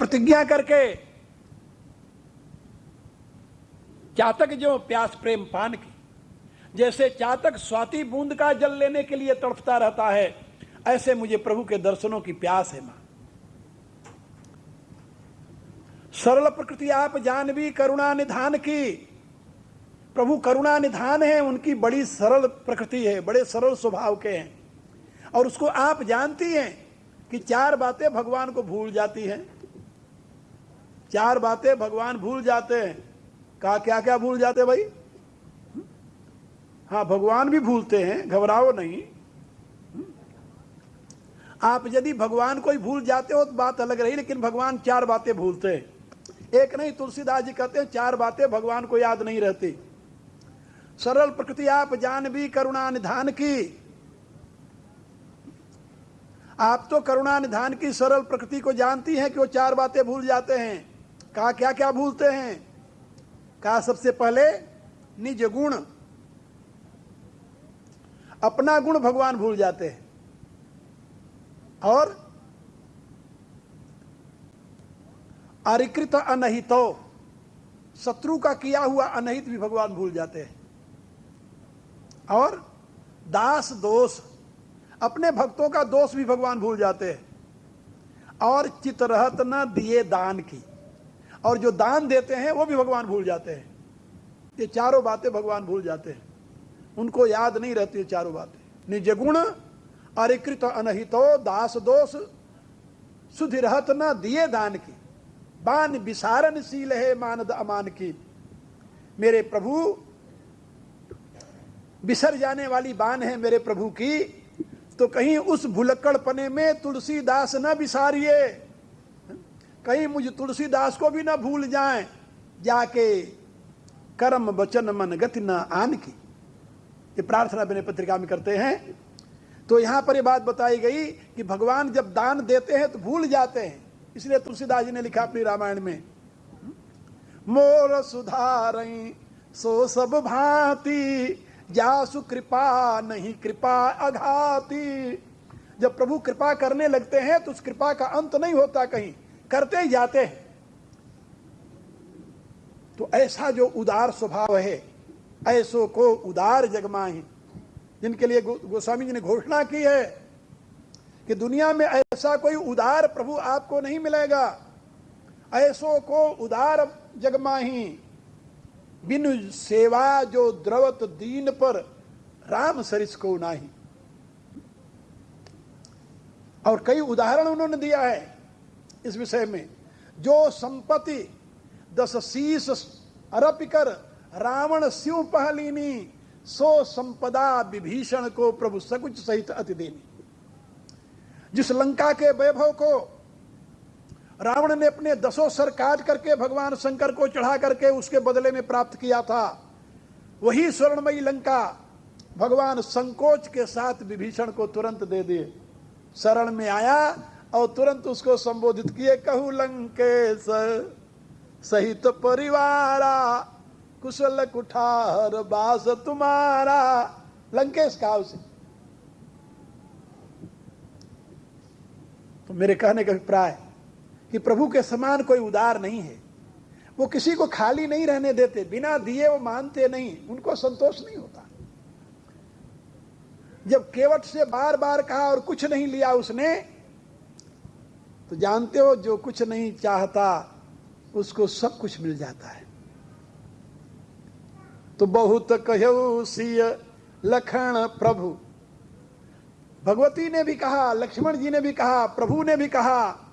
प्रतिज्ञा करके चातक जो प्यास प्रेम पान की, जैसे चातक स्वाति बूंद का जल लेने के लिए तड़पता रहता है, ऐसे मुझे प्रभु के दर्शनों की प्यास है मां। सरल प्रकृति आप जानवी करुणा निधान की। प्रभु करुणा निधान है, उनकी बड़ी सरल प्रकृति है, बड़े सरल स्वभाव के हैं, और उसको आप जानती हैं कि चार बातें भगवान को भूल जाती हैं। चार बातें भगवान भूल जाते हैं। कहा क्या क्या भूल जाते भाई? हाँ, भगवान भी भूलते हैं, घबराओ नहीं। आप यदि भगवान को ही भूल जाते हो तो बात अलग रही, लेकिन भगवान चार बातें भूलते हैं। एक नहीं, तुलसीदास जी कहते हैं चार बातें भगवान को याद नहीं रहती। सरल प्रकृति आप जानवी करुणा निधान की। आप तो करुणा निधान की सरल प्रकृति को जानती हैं कि वो चार बातें भूल जाते हैं। कहा क्या क्या भूलते हैं? कहा सबसे पहले निज गुण, अपना गुण भगवान भूल जाते हैं, और अरिकृत अनहितो, शत्रु का किया हुआ अनहित भी भगवान भूल जाते हैं, और दास दोष, अपने भक्तों का दोष भी भगवान भूल जाते हैं, और चित रहत न दिए दान की, और जो दान देते हैं वो भी भगवान भूल जाते हैं। ये चारों बातें भगवान भूल जाते हैं, उनको याद नहीं रहती है चारों बातें। निज गुण, अरिकृत अनहितो, दास दोष, सुधि रहत न दिए दान की, बान विसारणशील है मानद अमान की। मेरे प्रभु बिसर जाने वाली बान है मेरे प्रभु की, तो कहीं उस भुलक्कड़पने में तुलसीदास न बिसारिए, कहीं मुझ तुलसीदास को भी न भूल जाएं, जाके कर्म वचन मन गति न आन की। ये प्रार्थना विनय पत्रिका में करते हैं। तो यहां पर ये बात बताई गई कि भगवान जब दान देते हैं तो भूल जाते हैं, इसलिए तुलसीदास जी ने लिखा अपनी रामायण में, मोर सुधारई सो सब भांति, जासु कृपा नहीं कृपा अघाती। जब प्रभु कृपा करने लगते हैं तो उस कृपा का अंत नहीं होता, कहीं करते ही जाते हैं। तो ऐसा जो उदार स्वभाव है, ऐसो को उदार जगमाहि, जिनके लिए गोस्वामी जी ने घोषणा की है कि दुनिया में ऐसा कोई उदार प्रभु आपको नहीं मिलेगा। ऐसो को उदार जगमाहि, बिनु सेवा जो द्रवत दीन पर, राम सरिस को नाही। और कई उदाहरण उन्होंने दिया है इस विषय में। जो संपत्ति 10 शीस अरपिकर रावण स्यों पहलीनी, सो संपदा विभीषण को प्रभु सकुच सहित अति देनी। जिस लंका के वैभव को रावण ने अपने 10 सर काट करके भगवान शंकर को चढ़ा करके उसके बदले में प्राप्त किया था, वही स्वर्णमयी लंका भगवान संकोच के साथ विभीषण को तुरंत दे दिए। शरण में आया और तुरंत उसको संबोधित किए, कहू लंकेश सहित परिवारा, कुशल कुठार बास तुम्हारा। लंकेश कहा उसे। तो मेरे कहने का अभिप्राय कि प्रभु के समान कोई उदार नहीं है। वो किसी को खाली नहीं रहने देते, बिना दिए वो मानते नहीं, उनको संतोष नहीं होता। जब केवट से बार बार कहा और कुछ नहीं लिया उसने, तो जानते हो जो कुछ नहीं चाहता उसको सब कुछ मिल जाता है। तो बहुत कहऊ सिय लखन प्रभु, भगवती ने भी कहा, लक्ष्मण जी ने भी कहा, प्रभु ने भी कहा,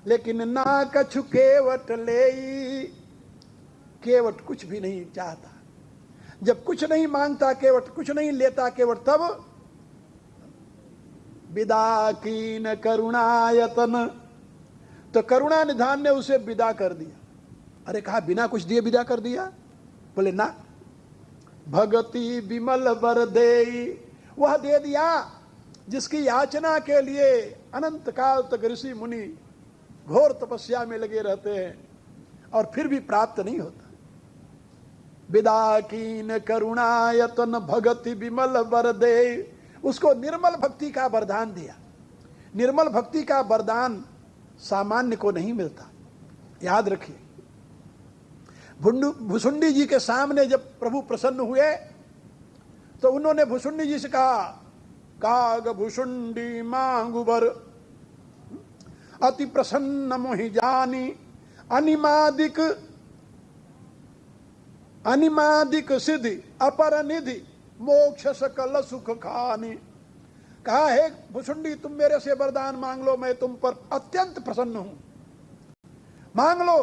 लेकिन ना कछु केवट लेई। केवट कुछ भी नहीं चाहता। जब कुछ नहीं मांगता केवट, कुछ नहीं लेता केवट, तब विदा कीन करुणायतन, तो करुणा निधान ने उसे विदा कर दिया। अरे कहा बिना कुछ दिए विदा कर दिया? बोले ना, भगति विमल बर देई, वह दे दिया जिसकी याचना के लिए अनंत काल तक ऋषि मुनि घोर तपस्या में लगे रहते हैं और फिर भी प्राप्त नहीं होता। विदा कीन करुणायतन भगति विमल बर दे, उसको निर्मल भक्ति का वरदान दिया। निर्मल भक्ति का वरदान सामान्य को नहीं मिलता। याद रखिए, भुसुंडी जी के सामने जब प्रभु प्रसन्न हुए तो उन्होंने भुसुंडी जी से कहा, काग भुसुंडी मांगु बर, अति प्रसन्न मोहि जानी, अनिमादिक सिद्धि अपर निधि मोक्ष सकल सुख खानी। कहा, है भुसुंडी, तुम मेरे से वरदान मांग लो, मैं तुम पर अत्यंत प्रसन्न हूं, मांग लो।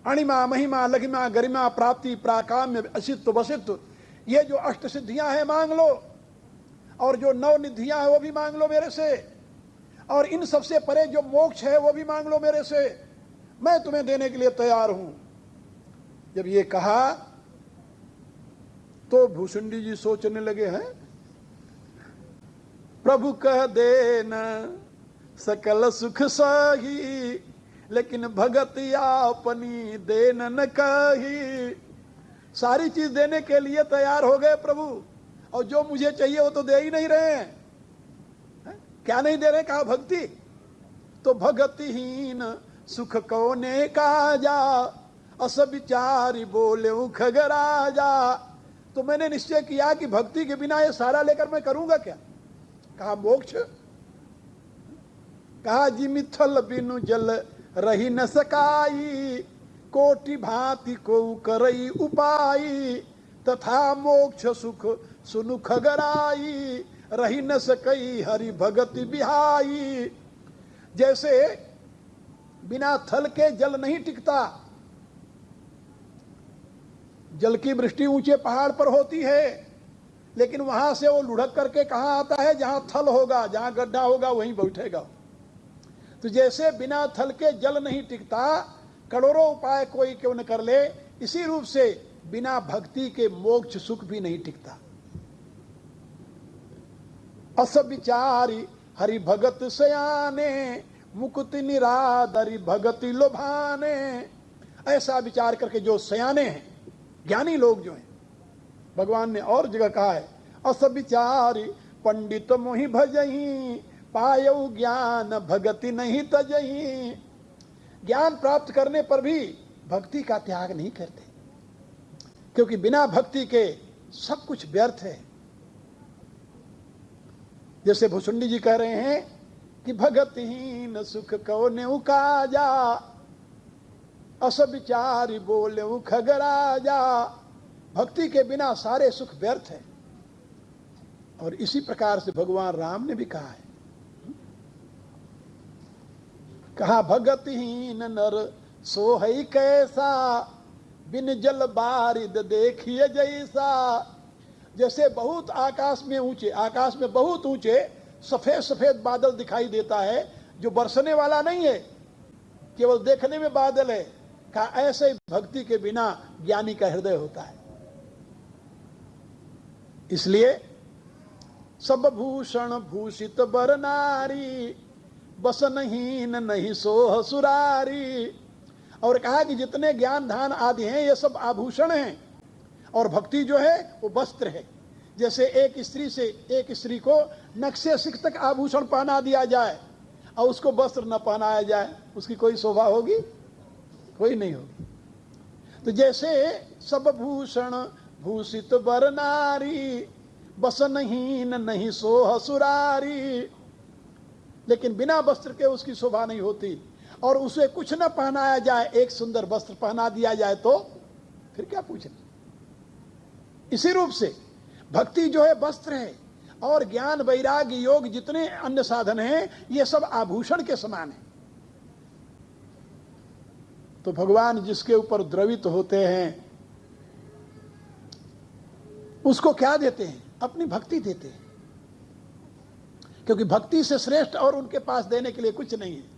अणिमा महिमा लघिमा गरिमा प्राप्ति प्राकाम्य असित्व वसित्व, ये जो अष्ट सिद्धियां हैं मांग लो, और जो 9 निधियां हैं वो भी मांग लो मेरे से, और इन सबसे परे जो मोक्ष है वो भी मांग लो मेरे से, मैं तुम्हें देने के लिए तैयार हूं। जब ये कहा तो भुसुंडी जी सोचने लगे, हैं प्रभु कह देन सकल सुख सही, लेकिन भगत अपनी देन न कही। सारी चीज देने के लिए तैयार हो गए प्रभु, और जो मुझे चाहिए वो तो दे ही नहीं रहे हैं। क्या नहीं दे रहे? कहा भक्ति। तो भगतिहीन सुख कौने काजा, अस विचारी बोले खगराजा। तो मैंने निश्चय किया कि भक्ति के बिना ये सारा लेकर मैं करूंगा क्या? कहा मोक्ष। कहा जी मिथल बिनु जल रही न सकाई, कोटि भांति को करई उपाई, तथा मोक्ष सुख सुनु खगराई, रही न सकई हरि भगति बिहाई। जैसे बिना थल के जल नहीं टिकता, जल की वृष्टि ऊंचे पहाड़ पर होती है, लेकिन वहां से वो लुढ़क करके कहां आता है? जहां थल होगा, जहां गड्ढा होगा वहीं बैठेगा। तो जैसे बिना थल के जल नहीं टिकता, करोड़ों उपाय कोई क्यों न कर ले, इसी रूप से बिना भक्ति के मोक्ष सुख भी नहीं टिकता। अस विचारी हरि भगत सयाने, मुकुति निरादरी भगति लोभाने। ऐसा विचार करके जो सयाने हैं, ज्ञानी लोग जो हैं, भगवान ने और जगह कहा है, अस विचारी पंडित मोहि भजही, पायऊ ज्ञान भगति नहीं तजही। ज्ञान प्राप्त करने पर भी भक्ति का त्याग नहीं करते, क्योंकि बिना भक्ति के सब कुछ व्यर्थ है। जैसे भुसुंडी जी कह रहे हैं कि भगतहीन सुख कौने उकाजा, अस विचारी बोले खगराजा। भक्ति के बिना सारे सुख व्यर्थ है। और इसी प्रकार से भगवान राम ने भी कहा है, कहा भगतहीन नर सोहई कैसा, बिन जल बारिद देखिए जैसा। जैसे बहुत आकाश में बहुत ऊंचे सफेद सफेद बादल दिखाई देता है, जो बरसने वाला नहीं है, केवल देखने में बादल है। कहा ऐसे ही भक्ति के बिना ज्ञानी का हृदय होता है। इसलिए सब भूषण भूषित बर नारी, बसनहीन नहीं सोह सुरारी। और कहा कि जितने ज्ञान धान आदि हैं ये सब आभूषण हैं, और भक्ति जो है वो वस्त्र है। जैसे एक स्त्री को नक्शे सिख तक आभूषण पहना दिया जाए और उसको वस्त्र न पहनाया जाए, उसकी कोई शोभा होगी? कोई नहीं होगी। तो जैसे सब भूषण भूषित बर नारी, बसनहीन नहीं सोह सुरारी। लेकिन बिना वस्त्र के उसकी शोभा नहीं होती, और उसे कुछ न पहनाया जाए, एक सुंदर वस्त्र पहना दिया जाए तो फिर क्या पूछना। इसी रूप से भक्ति जो है वस्त्र है, और ज्ञान वैराग्य योग जितने अन्य साधन हैं ये सब आभूषण के समान है। तो भगवान जिसके ऊपर द्रवित होते हैं उसको क्या देते हैं? अपनी भक्ति देते हैं, क्योंकि भक्ति से श्रेष्ठ और उनके पास देने के लिए कुछ नहीं है।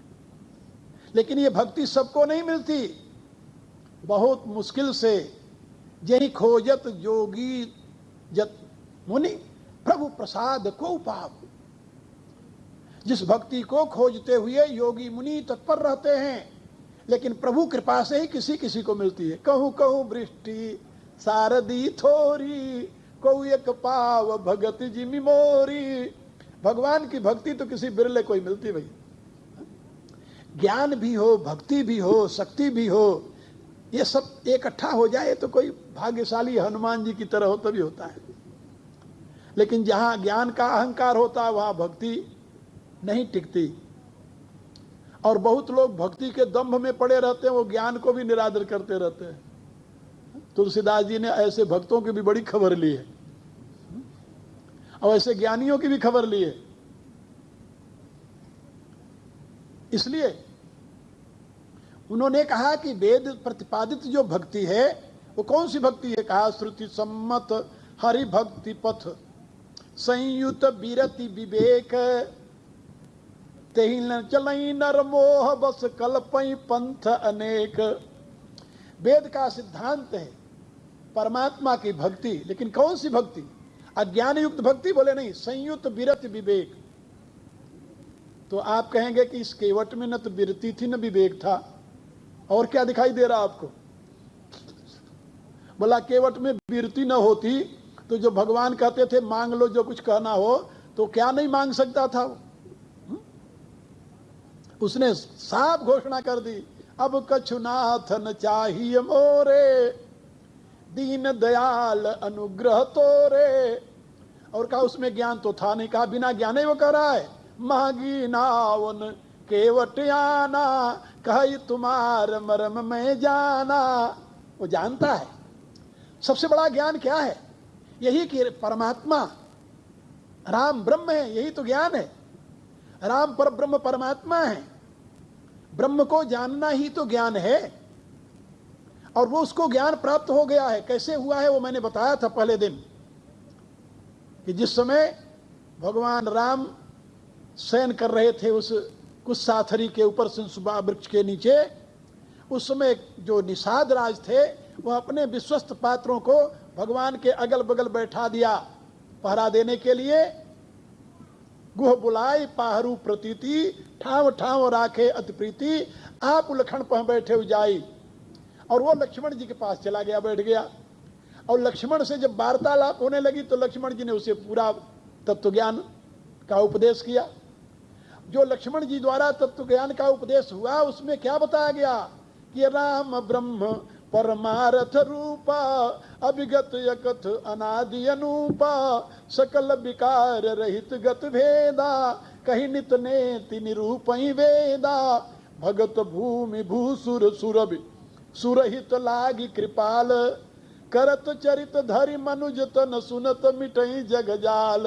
लेकिन ये भक्ति सबको नहीं मिलती, बहुत मुश्किल से। यही खोजत जोगी जत मुनि, प्रभु प्रसाद को पाव। जिस भक्ति को खोजते हुए योगी मुनि तत्पर रहते हैं, लेकिन प्रभु कृपा से ही किसी किसी को मिलती है। कहूँ कहूँ वृष्टि सारदी थोरी, कहूँ एक पाव भगत जिमि मोरी। भगवान की भक्ति तो किसी बिरले को ही मिलती भाई। ज्ञान भी हो, भक्ति भी हो, शक्ति भी हो, ये सब इकट्ठा हो जाए तो कोई भाग्यशाली हनुमान जी की तरह हो तभी होता है। लेकिन जहां ज्ञान का अहंकार होता है वहां भक्ति नहीं टिकती। और बहुत लोग भक्ति के दंभ में पड़े रहते हैं, वो ज्ञान को भी निरादर करते रहते हैं। तुलसीदास जी ने ऐसे भक्तों की भी बड़ी खबर ली है और ऐसे ज्ञानियों की भी खबर ली है। इसलिए उन्होंने कहा कि वेद प्रतिपादित जो भक्ति है वो कौन सी भक्ति है? कहा श्रुति सम्मत हरि भक्ति पथ संयुत विरति विवेक तेहि न चलई नर मोह बस कल्पई पंथ अनेक। वेद का सिद्धांत है परमात्मा की भक्ति, लेकिन कौन सी भक्ति? अज्ञान युक्त भक्ति बोले नहीं, संयुत विरति विवेक। तो आप कहेंगे कि इस केवट में न तो विरति थी न विवेक था, और क्या दिखाई दे रहा आपको? बोला केवट में विरति न होती तो जो भगवान कहते थे मांग लो जो कुछ कहना हो, तो क्या नहीं मांग सकता था वो? उसने साफ घोषणा कर दी, अब कछु नाथ न चाहिए मोरे दीन दयाल अनुग्रह तोरे। और कहा उसमें ज्ञान तो था नहीं, कहा बिना ज्ञाने वो कह रहा है, मांगी नावन केवट आना कही तुम्हार मरम में जाना। वो जानता है सबसे बड़ा ज्ञान क्या है, यही कि परमात्मा राम ब्रह्म है, यही तो ज्ञान है। राम पर ब्रह्म परमात्मा है, ब्रह्म को जानना ही तो ज्ञान है। और वो उसको ज्ञान प्राप्त हो गया है। कैसे हुआ है वो मैंने बताया था पहले दिन, कि जिस समय भगवान राम शयन कर रहे थे उस कुछ साथरी के ऊपर सिंसुबा वृक्ष के नीचे, उस समय जो निषाद राज थे वह अपने विश्वस्त पात्रों को भगवान के अगल बगल बैठा दिया पहरा देने के लिए। गुह बुलाई पाहरू प्रतीति ठाव ठाव राखे अति प्रीति आप उलखण पह बैठे उजाई। और वो लक्ष्मण जी के पास चला गया, बैठ गया। और लक्ष्मण से जब वार्तालाप होने लगी तो लक्ष्मण जी ने उसे पूरा तत्वज्ञान का उपदेश किया। जो लक्ष्मण जी द्वारा तत्वज्ञान का उपदेश हुआ उसमें क्या बताया गया कि राम ब्रह्म परमार्थ रूपा अभिगत यकथ अनादि अनूपा सकल विकार रहित गत भेदा कही नित नेति निरूपई वेदा भगत भूमि भूसुर सुरभि सुरहित लागी कृपाल करत चरित धरि मनुज तन सुनत मिटई जगजाल।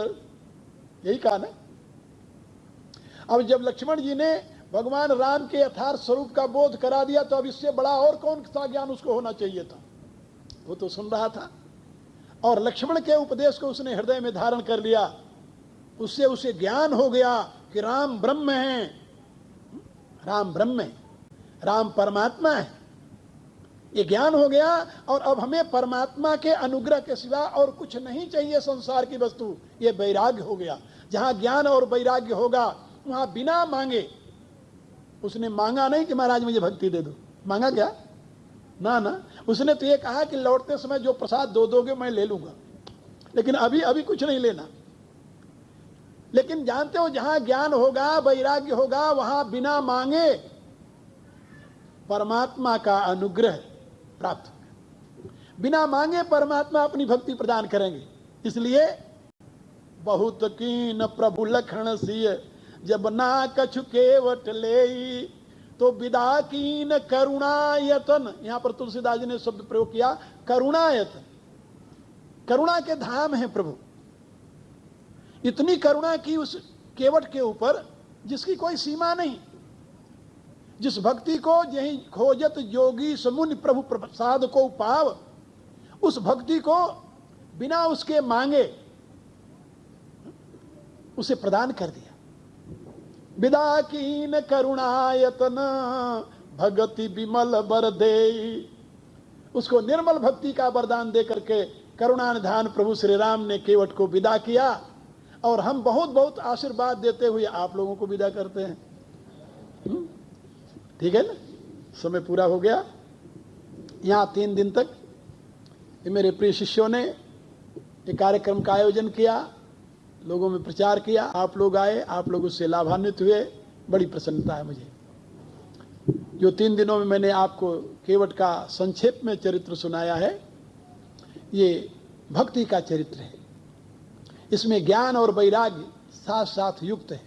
यही कहा ना। अब जब लक्ष्मण जी ने भगवान राम के यथार्थ स्वरूप का बोध करा दिया तो अब इससे बड़ा और कौन सा ज्ञान उसको होना चाहिए था? वो तो सुन रहा था और लक्ष्मण के उपदेश को उसने हृदय में धारण कर लिया। उससे उसे ज्ञान हो गया कि राम ब्रह्म है, राम ब्रह्म है, राम परमात्मा है। ये ज्ञान हो गया और अब हमें परमात्मा के अनुग्रह के सिवा और कुछ नहीं चाहिए संसार की वस्तु। ये वैराग्य हो गया। जहां ज्ञान और वैराग्य होगा वहां बिना मांगे, उसने मांगा नहीं कि महाराज मुझे भक्ति दे दो, मांगा क्या? ना ना, उसने तो ये कहा कि लौटते समय जो प्रसाद दो दोगे मैं ले लूंगा, लेकिन अभी कुछ नहीं लेना। लेकिन जानते हो जहां ज्ञान होगा वैराग्य होगा वहां बिना मांगे परमात्मा का अनुग्रह प्राप्त होगा। बिना मांगे परमात्मा अपनी भक्ति प्रदान करेंगे। इसलिए बहुत कीन प्रभु लखन सिय जब ना कछु केवट ले तो विदा कीन करुणायतन। यहां पर तुलसीदास जी ने शब्द प्रयोग किया करुणायतन। करुणा के धाम है प्रभु। इतनी करुणा की उस केवट के ऊपर जिसकी कोई सीमा नहीं। जिस भक्ति को यही खोजत जोगी समुनि प्रभु प्रसाद को पाव, उस भक्ति को बिना उसके मांगे उसे प्रदान कर दिया। विदा कीन करुणायतन भगति विमल बर दे। उसको निर्मल भक्ति का वरदान दे करके करुणानिधान प्रभु श्री राम ने केवट को विदा किया। और हम बहुत बहुत आशीर्वाद देते हुए आप लोगों को विदा करते हैं। ठीक है ना, समय पूरा हो गया। यहाँ 3 दिन तक मेरे प्रिय शिष्यों ने एक कार्यक्रम का आयोजन किया, लोगों में प्रचार किया, आप लोग आए, आप लोग उससे लाभान्वित हुए, बड़ी प्रसन्नता है मुझे। जो 3 दिनों में मैंने आपको केवट का संक्षेप में चरित्र सुनाया है, ये भक्ति का चरित्र है। इसमें ज्ञान और वैराग्य साथ साथ युक्त है।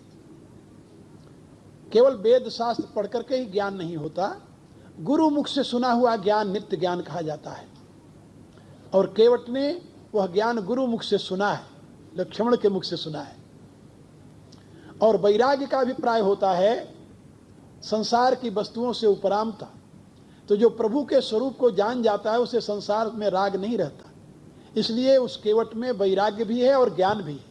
केवल वेद शास्त्र पढ़ करके ही ज्ञान नहीं होता, गुरु मुख से सुना हुआ ज्ञान नित्य ज्ञान कहा जाता है। और केवट ने वह ज्ञान गुरु मुख से सुना है, लक्ष्मण के मुख से सुना है। और वैराग्य का अभिप्राय होता है संसार की वस्तुओं से उपरामता। तो जो प्रभु के स्वरूप को जान जाता है उसे संसार में राग नहीं रहता, इसलिए उस केवट में वैराग्य भी है और ज्ञान भी है।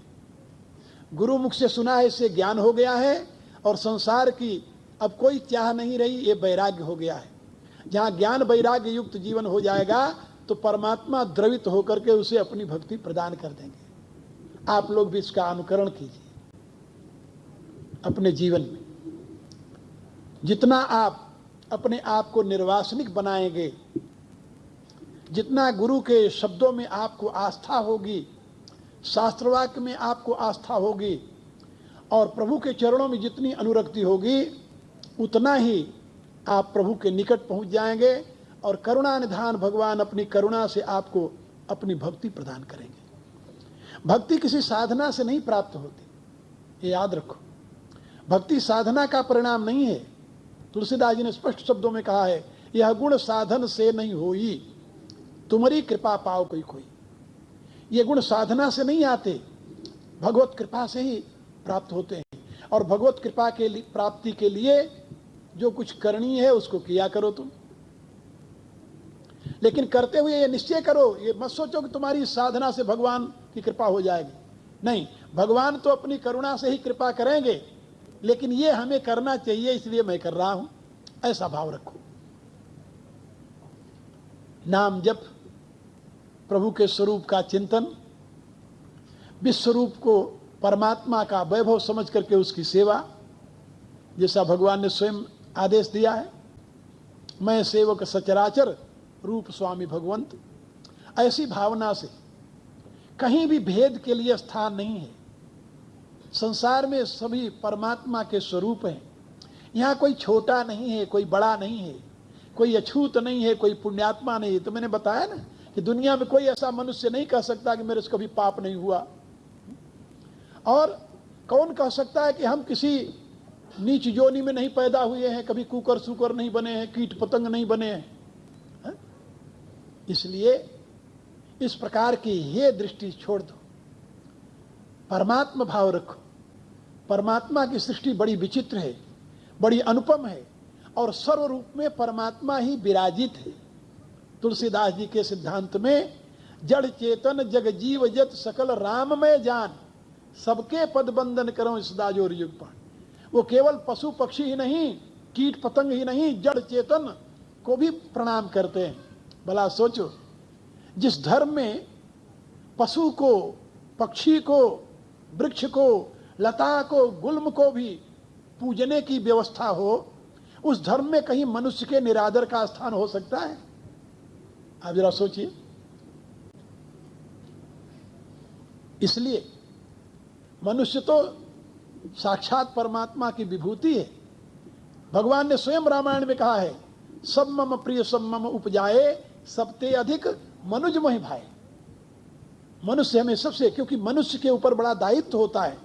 गुरु मुख से सुना है, इससे ज्ञान हो गया है, और संसार की अब कोई चाह नहीं रही, ये वैराग्य हो गया है। जहाँ ज्ञान वैराग्य युक्त जीवन हो जाएगा तो परमात्मा द्रवित होकर के उसे अपनी भक्ति प्रदान कर देंगे। आप लोग भी इसका अनुकरण कीजिए अपने जीवन में। जितना आप अपने आप को निर्वासनिक बनाएंगे, जितना गुरु के शब्दों में आपको आस्था होगी, शास्त्रवाक्य में आपको आस्था होगी, और प्रभु के चरणों में जितनी अनुरक्ति होगी, उतना ही आप प्रभु के निकट पहुंच जाएंगे, और करुणा निधान भगवान अपनी करुणा से आपको अपनी भक्ति प्रदान करेंगे। भक्ति किसी साधना से नहीं प्राप्त होती, ये याद रखो। भक्ति साधना का परिणाम नहीं है। तुलसीदास जी ने स्पष्ट शब्दों में कहा है, यह गुण साधन से नहीं होई, तुम्हारी कृपा पाओ कोई कोई। ये गुण साधना से नहीं आते, भगवत कृपा से ही प्राप्त होते हैं। और भगवत कृपा के प्राप्ति के लिए जो कुछ करनी है उसको किया करो तुम। लेकिन करते हुए ये निश्चय करो, ये मत सोचो कि तुम्हारी साधना से भगवान की कृपा हो जाएगी। नहीं, भगवान तो अपनी करुणा से ही कृपा करेंगे, लेकिन ये हमें करना चाहिए इसलिए मैं कर रहा हूं, ऐसा भाव रखो। नाम जप, प्रभु के स्वरूप का चिंतन, विश्व रूप को परमात्मा का वैभव समझ करके उसकी सेवा, जैसा भगवान ने स्वयं आदेश दिया है, मैं सेवक सचराचर रूप स्वामी भगवंत। ऐसी भावना से कहीं भी भेद के लिए स्थान नहीं है। संसार में सभी परमात्मा के स्वरूप हैं। यहाँ कोई छोटा नहीं है, कोई बड़ा नहीं है, कोई अछूत नहीं है, कोई पुण्यात्मा नहीं है। तो मैंने बताया ना कि दुनिया में कोई ऐसा मनुष्य नहीं कह सकता कि मेरे से कभी पाप नहीं हुआ। और कौन कह सकता है कि हम किसी नीच जोनी में नहीं पैदा हुए हैं, कभी कुकर सुकर नहीं बने हैं, कीट पतंग नहीं बने हैं। इसलिए इस प्रकार की ये दृष्टि छोड़ दो, परमात्मा भाव रखो। परमात्मा की सृष्टि बड़ी विचित्र है, बड़ी अनुपम है, और सर्व रूप में परमात्मा ही विराजित है। तुलसीदास जी के सिद्धांत में जड़ चेतन जग जीव जत सकल राम में जान, सबके पद बंदन करो सदा जोर युग पान। वो केवल पशु पक्षी ही नहीं, कीट पतंग ही नहीं, जड़ चेतन को भी प्रणाम करते हैं। भला सोचो, जिस धर्म में पशु को, पक्षी को, वृक्ष को, लता को, गुल्म को भी पूजने की व्यवस्था हो, उस धर्म में कहीं मनुष्य के निरादर का स्थान हो सकता है? आप जरा सोचिए। इसलिए मनुष्य तो साक्षात परमात्मा की विभूति है। भगवान ने स्वयं रामायण में कहा है, सब मम प्रिय सब मम उपजाए, सबते अधिक मनुज मोहि भाई। मनुष्य हमें सबसे, क्योंकि मनुष्य के ऊपर बड़ा दायित्व होता है।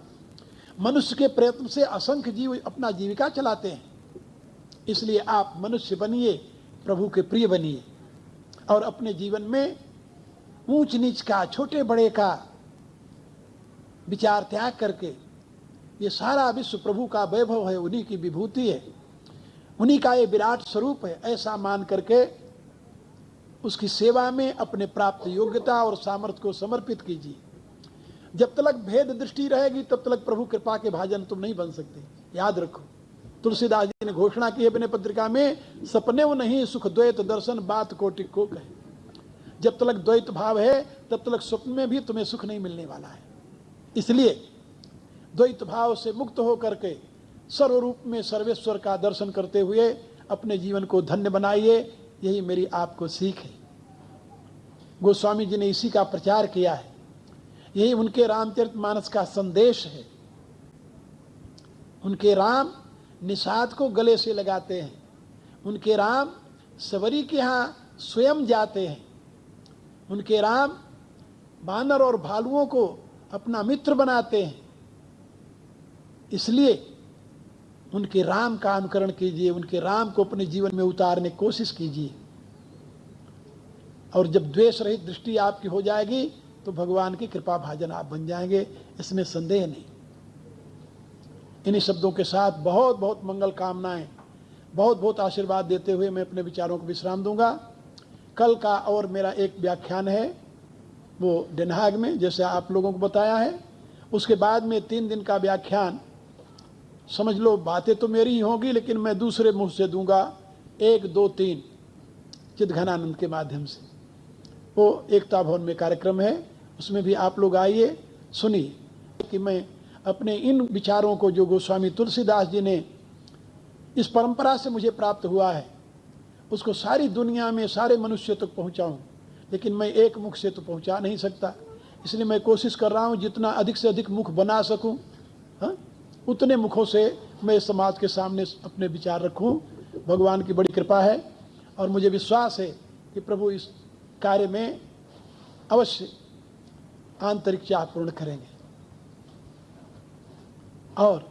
मनुष्य के प्रयत्न से असंख्य जीव अपना जीविका चलाते हैं। इसलिए आप मनुष्य बनिए, प्रभु के प्रिय बनिए, और अपने जीवन में ऊंच नीच का, छोटे बड़े का विचार त्याग करके, ये सारा विश्व प्रभु का वैभव है, उन्हीं की विभूति है, उन्हीं का ये विराट स्वरूप है, ऐसा मान करके उसकी सेवा में अपने प्राप्त योग्यता और सामर्थ्य को समर्पित कीजिए। जब तक भेद दृष्टि रहेगी तब तक प्रभु कृपा के भाजन तुम नहीं बन सकते, याद रखो। तुलसीदास जी ने घोषणा की अपने पत्रिका में, सपने वो नहीं सुख द्वैत दर्शन बात कोटि को कहे। जब तक द्वैत भाव है तब तक स्वप्न में भी तुम्हें सुख नहीं मिलने वाला है। इसलिए द्वैत भाव से मुक्त होकर के सर्व रूप में सर्वेश्वर का दर्शन करते हुए अपने जीवन को धन्य बनाइए। यही मेरी आपको सीख है। गोस्वामी जी ने इसी का प्रचार किया है, यही उनके रामचरितमानस का संदेश है। उनके राम निषाद को गले से लगाते हैं, उनके राम सवरी के यहाँ स्वयं जाते हैं। उनके राम बानर और भालुओं को अपना मित्र बनाते हैं। इसलिए उनके राम का अनुकरण कीजिए, उनके राम को अपने जीवन में उतारने की कोशिश कीजिए। और जब द्वेष रहित दृष्टि आपकी हो जाएगी तो भगवान की कृपा भाजन आप बन जाएंगे, इसमें संदेह नहीं। इन्हीं शब्दों के साथ बहुत बहुत मंगल कामनाएं, बहुत बहुत आशीर्वाद देते हुए मैं अपने विचारों को विश्राम दूंगा। कल का और मेरा एक व्याख्यान है वो डेनहाग में, जैसे आप लोगों को बताया है। उसके बाद में 3 दिन का व्याख्यान, समझ लो बातें तो मेरी ही होंगी लेकिन मैं दूसरे मुंह से दूंगा, 1, 2, 3 चिदघनानंद के माध्यम से। वो एकता भवन में कार्यक्रम है, उसमें भी आप लोग आइए, सुनिए कि मैं अपने इन विचारों को जो गोस्वामी तुलसीदास जी ने इस परंपरा से मुझे प्राप्त हुआ है उसको सारी दुनिया में सारे मनुष्य तक पहुंचाऊं। लेकिन मैं एक मुख से तो पहुंचा नहीं सकता, इसलिए मैं कोशिश कर रहा हूं जितना अधिक से अधिक मुख बना सकूं, उतने मुखों से मैं समाज के सामने अपने विचार रखूं। भगवान की बड़ी कृपा है और मुझे विश्वास है कि प्रभु इस कार्य में अवश्य आंतरिक चाह पूर्ण करेंगे। और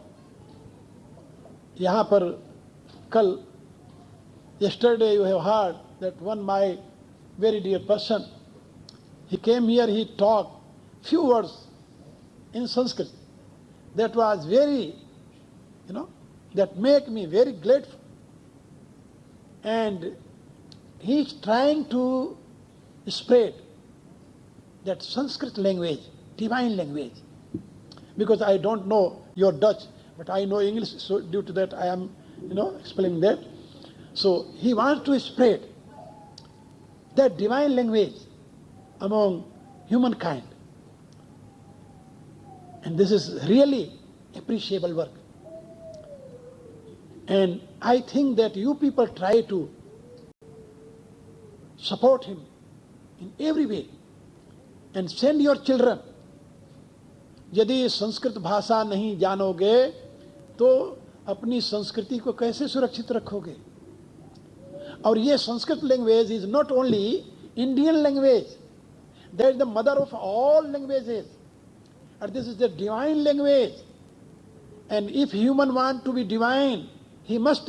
यहाँ पर कल yesterday you have heard that one my very dear person, he came here, he talked few words in Sanskrit that was very, that make me very grateful. And he is trying to spread that Sanskrit language, divine language. Because I don't know your Dutch, but I know English, so due to that I am, explaining that. So he wants to spread that divine language among humankind. And this is really appreciable work. And I think that you people try to support him in every way and send your children. यदि संस्कृत भाषा नहीं जानोगे तो अपनी संस्कृति को कैसे सुरक्षित रखोगे? और ये Sanskrit language is not only Indian language, that is the mother of all languages, and this is the divine language. And if human want to be divine, he must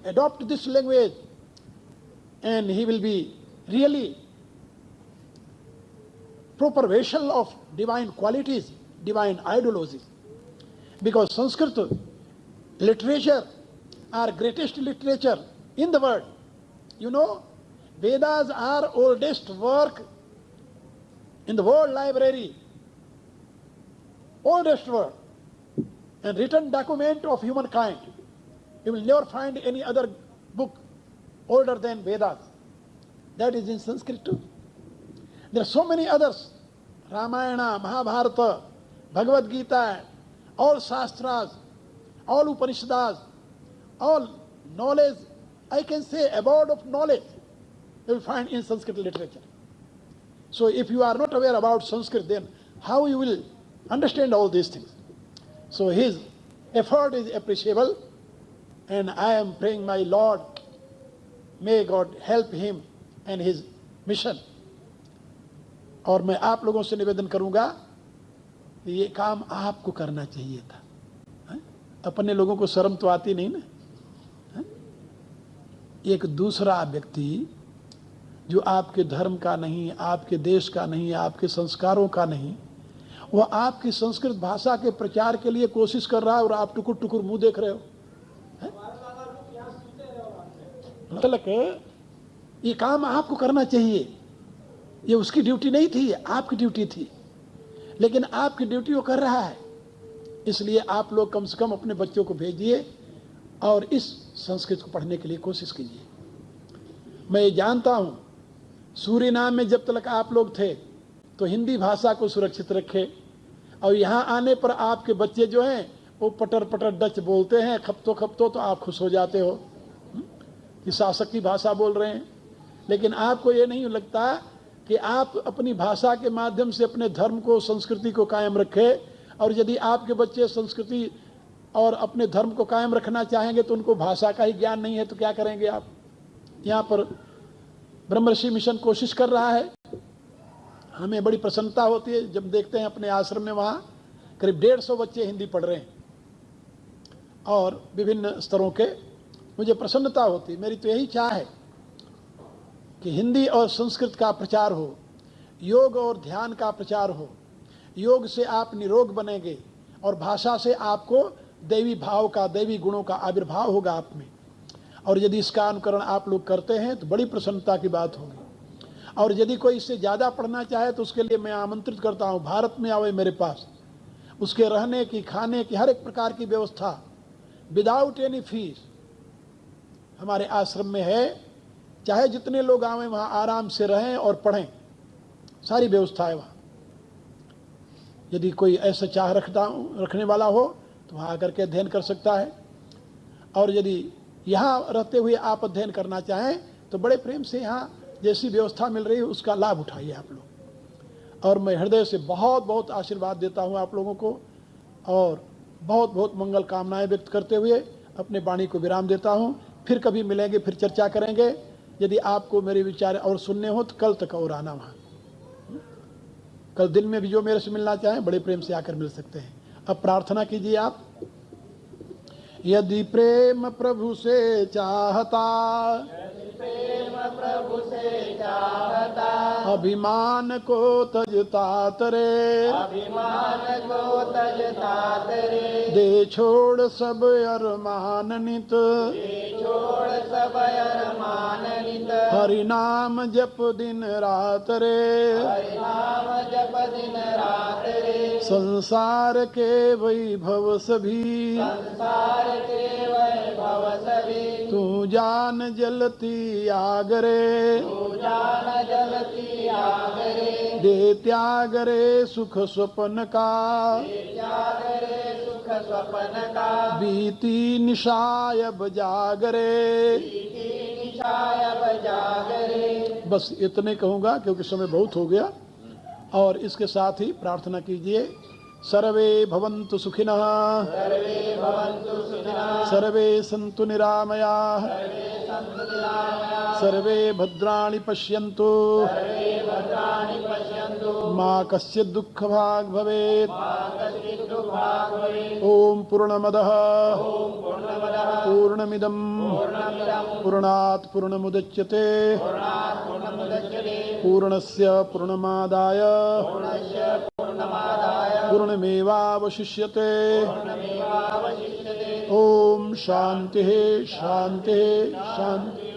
adopt this language, and he will be really proper vessel of divine qualities, divine ideologies. Because Sanskrit literature are greatest literature in the world. Vedas are oldest work in the world library, oldest work and written document of humankind. You will never find any other book older than Vedas. That is in Sanskrit too. There are so many others, Ramayana, Mahabharata, Bhagavad Gita, all Shastras, all Upanishads, all knowledge, I can say abode of knowledge, you will find in Sanskrit literature. So if you are not aware about Sanskrit, then how you will understand all these things? So his effort is appreciable, and I am praying my Lord, may God help him and his mission. और मैं आप लोगों से निवेदन करूंगा कि ये काम आपको करना चाहिए था। अपने लोगों को शर्म तो आती नहीं ना। एक दूसरा व्यक्ति जो आपके धर्म का नहीं, आपके देश का नहीं, आपके संस्कारों का नहीं, वह आपकी संस्कृत भाषा के प्रचार के लिए कोशिश कर रहा है और आप टुकुर टुकुर मुंह देख रहे हो। मतलब ये काम आपको करना चाहिए, ये उसकी ड्यूटी नहीं थी, आपकी ड्यूटी थी, लेकिन आपकी ड्यूटी वो कर रहा है। इसलिए आप लोग कम से कम अपने बच्चों को भेजिए और इस संस्कृत को पढ़ने के लिए कोशिश कीजिए। मैं ये जानता हूँ सूरीनाम में जब तक आप लोग थे तो हिंदी भाषा को सुरक्षित रखे, और यहाँ आने पर आपके बच्चे जो हैं वो पटर पटर डच बोलते हैं, खपतो तो आप खुश हो जाते हो कि शासक की भाषा बोल रहे हैं। लेकिन आपको ये नहीं लगता कि आप अपनी भाषा के माध्यम से अपने धर्म को, संस्कृति को कायम रखें। और यदि आपके बच्चे संस्कृति और अपने धर्म को कायम रखना चाहेंगे तो उनको भाषा का ही ज्ञान नहीं है तो क्या करेंगे आप? यहाँ पर ब्रह्मर्षि मिशन कोशिश कर रहा है। हमें बड़ी प्रसन्नता होती है जब देखते हैं अपने आश्रम में वहाँ करीब 150 बच्चे हिंदी पढ़ रहे हैं और विभिन्न स्तरों के। मुझे प्रसन्नता होती है। मेरी तो यही चाह है कि हिंदी और संस्कृत का प्रचार हो, योग और ध्यान का प्रचार हो। योग से आप निरोग बनेंगे और भाषा से आपको दैवी भाव का, दैवी गुणों का आविर्भाव होगा आप में। और यदि इसका अनुकरण आप लोग करते हैं तो बड़ी प्रसन्नता की बात होगी। और यदि कोई इससे ज़्यादा पढ़ना चाहे तो उसके लिए मैं आमंत्रित करता हूँ, भारत में आवे मेरे पास। उसके रहने की, खाने की, हर एक प्रकार की व्यवस्था विदाउट एनी फीस हमारे आश्रम में है। चाहे जितने लोग आवें वहाँ आराम से रहें और पढ़ें, सारी व्यवस्था है वहाँ। यदि कोई ऐसा चाह रखने वाला हो तो वहाँ आकर के अध्ययन कर सकता है। और यदि यहाँ रहते हुए आप अध्ययन करना चाहें तो बड़े प्रेम से यहाँ जैसी व्यवस्था मिल रही है उसका लाभ उठाइए आप लोग। और मैं हृदय से बहुत बहुत आशीर्वाद देता हूँ आप लोगों को और बहुत बहुत मंगल कामनाएं व्यक्त करते हुए अपने वाणी को विराम देता हूँ। फिर कभी मिलेंगे, फिर चर्चा करेंगे। यदि आपको मेरे विचार और सुनने हो तो कल तक और आना वहाँ। कल दिन में भी जो मेरे से मिलना चाहें बड़े प्रेम से आकर मिल सकते हैं। अब प्रार्थना कीजिए आप। यदि प्रेम प्रभु से चाहता, अभिमान को तजता तरे, दे छोड़ सब अरमान नित, हरि नाम जप दिन रात रे, संसार के वैभव सभी, तू जान जलती आगरे, दे त्याग रे सुख स्वप्न का, बीती निशायब जागरे। बस इतने कहूँगा क्योंकि समय बहुत हो गया। और इसके साथ ही प्रार्थना कीजिए। सर्वे भवन्तु सुखिनः, सर्वे सन्तु निरामयाः, सर्वे भद्राणि पश्यन्तु, मा कश्चित् दुःखभाग् भवेत्। ओम पूर्णमदः पूर्णमिदं पूर्णात् पूर्णमुदच्यते पूर्णस्य पूर्णमादाय पूर्णमेवावशिष्यते। ओम शांति शांति शांति।